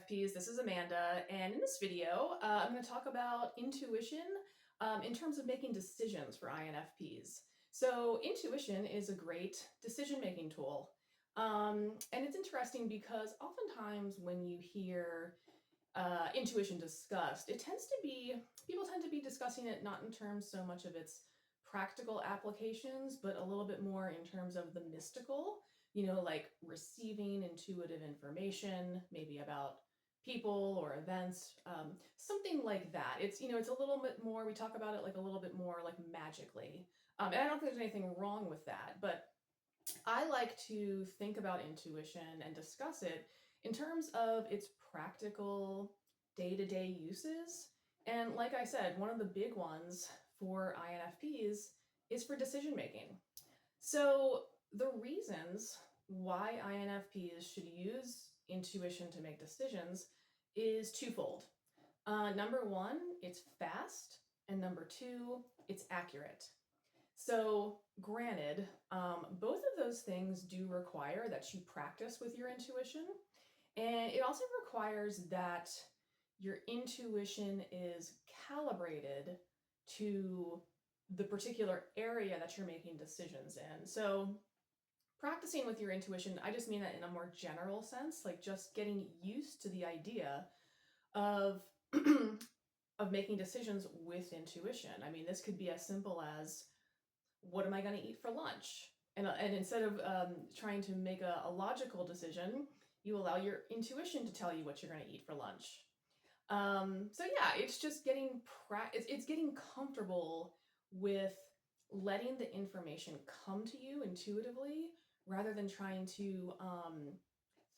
INFPs, this is Amanda, and in this video, I'm going to talk about intuition in terms of making decisions for INFPs. So intuition is a great decision-making tool. And it's interesting because oftentimes when you hear intuition discussed, people tend to be discussing it not in terms so much of its practical applications, but a little bit more in terms of the mystical, like receiving intuitive information, maybe about people or events, something like that. It's a little bit more, we talk about it like a little bit more like magically. And I don't think there's anything wrong with that, but I like to think about intuition and discuss it in terms of its practical day-to-day uses. And like I said, one of the big ones for INFPs is for decision making. So the reasons why INFPs should use intuition to make decisions is twofold. Number one, it's fast, and number two, it's accurate. So granted, both of those things do require that you practice with your intuition, and it also requires that your intuition is calibrated to the particular area that you're making decisions in. So practicing with your intuition, I just mean that in a more general sense, like just getting used to the idea of of making decisions with intuition. I mean, this could be as simple as, what am I going to eat for lunch? And instead of trying to make a logical decision, you allow your intuition to tell you what you're going to eat for lunch. So yeah, it's just it's getting comfortable with letting the information come to you intuitively rather than trying to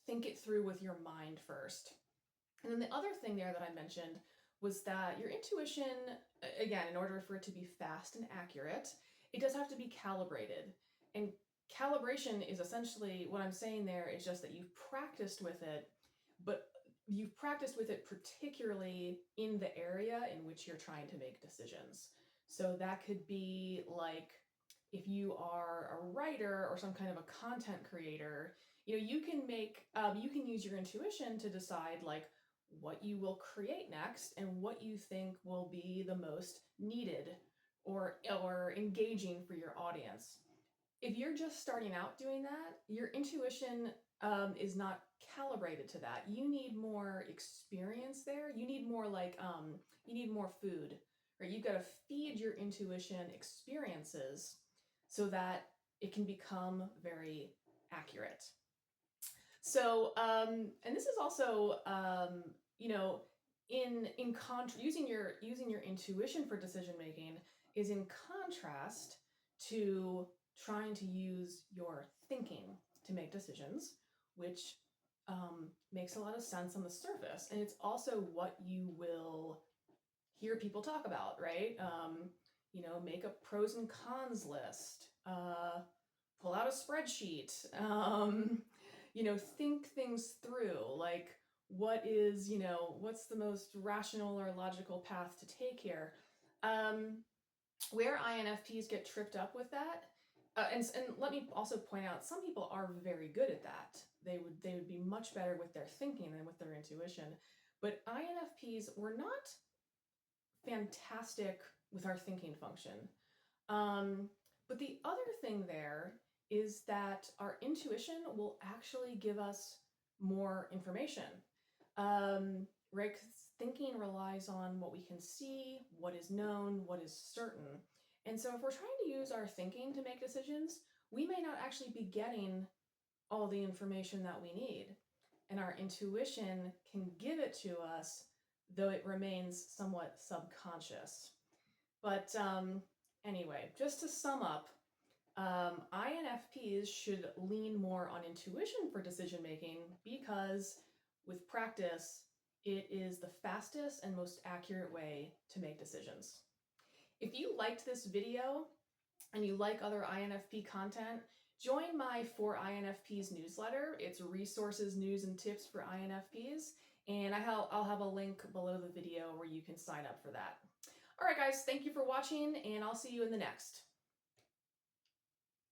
think it through with your mind first. And then the other thing there that I mentioned was that your intuition, again, in order for it to be fast and accurate, it does have to be calibrated. And calibration is essentially, what I'm saying there is just that you've practiced with it, but you've practiced with it particularly in the area in which you're trying to make decisions. So that could be like, if you are a writer or some kind of a content creator, you can use your intuition to decide like what you will create next and what you think will be the most needed or engaging for your audience. If you're just starting out doing that, your intuition is not calibrated to that. You need more experience there. You need more you need more food, right? You've got to feed your intuition experiences so that it can become very accurate. So, and this is also, using your intuition for decision making is in contrast to trying to use your thinking to make decisions, which makes a lot of sense on the surface. And it's also what you will hear people talk about, right? Make a pros and cons list, pull out a spreadsheet, think things through, like what's the most rational or logical path to take here. Where INFPs get tripped up with that, and let me also point out, some people are very good at that. They would be much better with their thinking than with their intuition. But INFPs, we're not fantastic with our thinking function. But the other thing there is that our intuition will actually give us more information. Right? 'Cause thinking relies on what we can see, what is known, what is certain. And so if we're trying to use our thinking to make decisions, we may not actually be getting all the information that we need. And our intuition can give it to us, though it remains somewhat subconscious. But anyway, just to sum up, INFPs should lean more on intuition for decision making because with practice, it is the fastest and most accurate way to make decisions. If you liked this video and you like other INFP content, join my For INFPs newsletter. It's resources, news, and tips for INFPs. And I'll have a link below the video where you can sign up for that. All right, guys, thank you for watching, and I'll see you in the next.